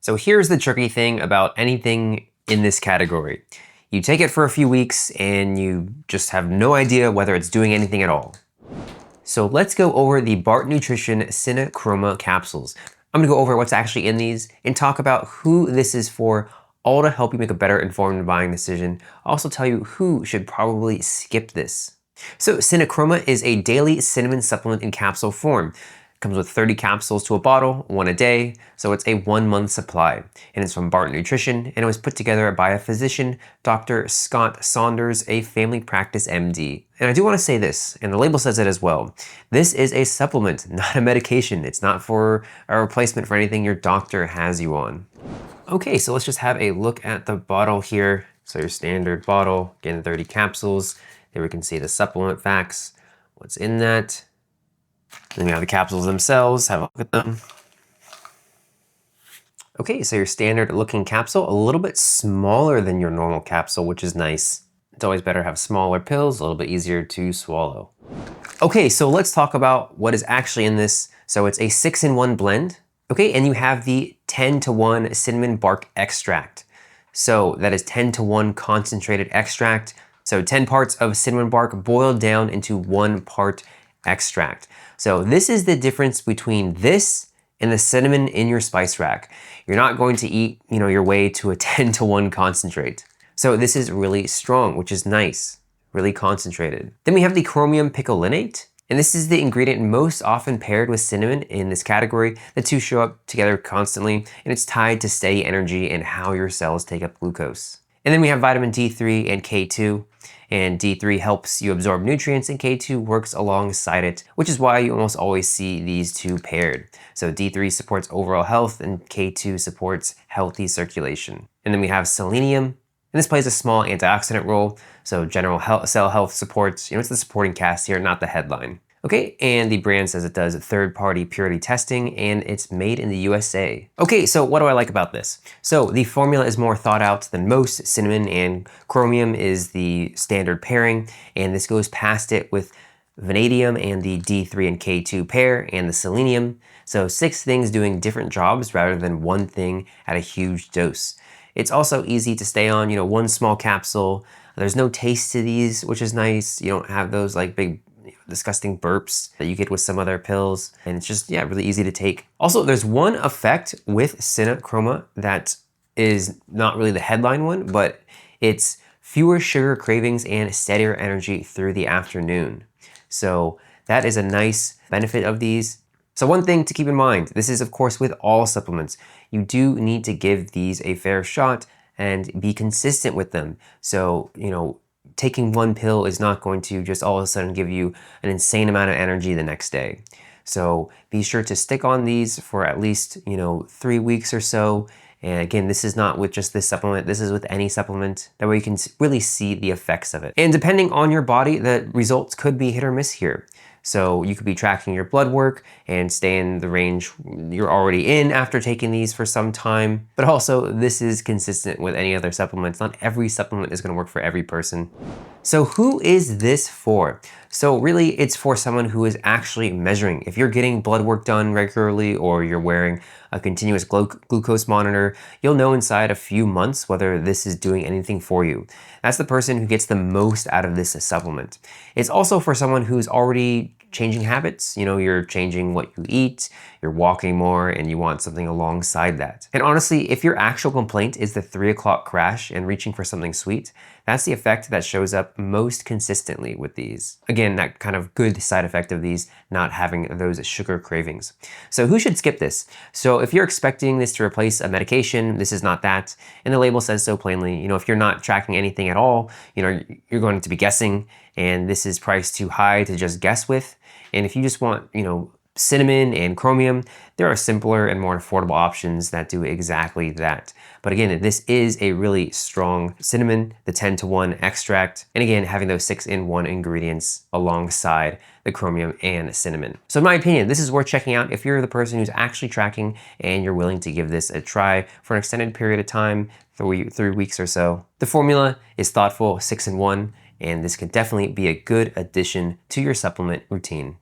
So here's the tricky thing about anything in this category. You take it for a few weeks and you just have no idea whether it's doing anything at all. So let's go over the Barton Nutrition CinnaChroma Capsules. I'm gonna go over what's actually in these and talk about who this is for, all to help you make a better informed buying decision. I'll also tell you who should probably skip this. So CinnaChroma is a daily cinnamon supplement in capsule form. Comes with 30 capsules to a bottle, 1 a day, so it's a 1-month supply. And it's from Barton Nutrition, and it was put together by a physician, Dr. Scott Saunders, a family practice MD. And I do want to say this, and the label says it as well. This is a supplement, not a medication. It's not for a replacement for anything your doctor has you on. Okay, so let's just have a look at the bottle here. So your standard bottle, again, 30 capsules. There we can see the supplement facts, what's in that. Then we have the capsules themselves, have a look at them. Okay, so your standard looking capsule, a little bit smaller than your normal capsule, which is nice. It's always better to have smaller pills, a little bit easier to swallow. Okay, so let's talk about what is actually in this. So it's a 6-in-1 blend. Okay, and you have the 10-to-1 cinnamon bark extract. So that is 10-to-1 concentrated extract. So 10 parts of cinnamon bark boiled down into 1 part extract. So this is the difference between this and the cinnamon in your spice rack. You're not going to eat, your way to a 10-to-1 concentrate. So this is really strong, which is nice, really concentrated. Then we have the chromium picolinate, and this is the ingredient most often paired with cinnamon in this category. The two show up together constantly, and it's tied to steady energy and how your cells take up glucose. And then we have vitamin D3 and K2. And D3 helps you absorb nutrients and K2 works alongside it, which is why you almost always see these two paired. So D3 supports overall health and K2 supports healthy circulation. And then we have selenium, and this plays a small antioxidant role. So general cell health supports, it's the supporting cast here, not the headline. Okay, and the brand says it does third-party purity testing and it's made in the USA. Okay, so what do I like about this? So the formula is more thought out than most. Cinnamon and chromium is the standard pairing, and this goes past it with vanadium and the D3 and K2 pair and the selenium. So 6 things doing different jobs rather than one thing at a huge dose. It's also easy to stay on, 1 small capsule. There's no taste to these, which is nice. You don't have those like big disgusting burps that you get with some other pills, and it's just really easy to take. Also, there's one effect with CinnaChroma that is not really the headline one, but it's fewer sugar cravings and steadier energy through the afternoon. So that is a nice benefit of these. So one thing to keep in mind, this is of course with all supplements, you do need to give these a fair shot and be consistent with them. So, taking 1 pill is not going to just all of a sudden give you an insane amount of energy the next day. So be sure to stick on these for at least, 3 weeks or so. And again, this is not with just this supplement, this is with any supplement. That way you can really see the effects of it. And depending on your body, the results could be hit or miss here. So you could be tracking your blood work and stay in the range you're already in after taking these for some time. But also, this is consistent with any other supplements. Not every supplement is gonna work for every person. So who is this for? So really, it's for someone who is actually measuring. If you're getting blood work done regularly or you're wearing a continuous glucose monitor, you'll know inside a few months whether this is doing anything for you. That's the person who gets the most out of this supplement. It's also for someone who's already changing habits. You're changing what you eat, you're walking more, and you want something alongside that. And honestly, if your actual complaint is the 3 o'clock crash and reaching for something sweet, that's the effect that shows up most consistently with these. Again, that kind of good side effect of these, not having those sugar cravings. So who should skip this? So if you're expecting this to replace a medication, this is not that. And the label says so plainly. If you're not tracking anything at all, you're going to be guessing, and this is priced too high to just guess with. And if you just want, cinnamon and chromium, there are simpler and more affordable options that do exactly that. But again, this is a really strong cinnamon, the 10-to-1 extract, and again, having those 6-in-1 ingredients alongside the chromium and cinnamon. So in my opinion, this is worth checking out if you're the person who's actually tracking and you're willing to give this a try for an extended period of time, 3 weeks or so. The formula is thoughtful, 6-in-1, and this can definitely be a good addition to your supplement routine.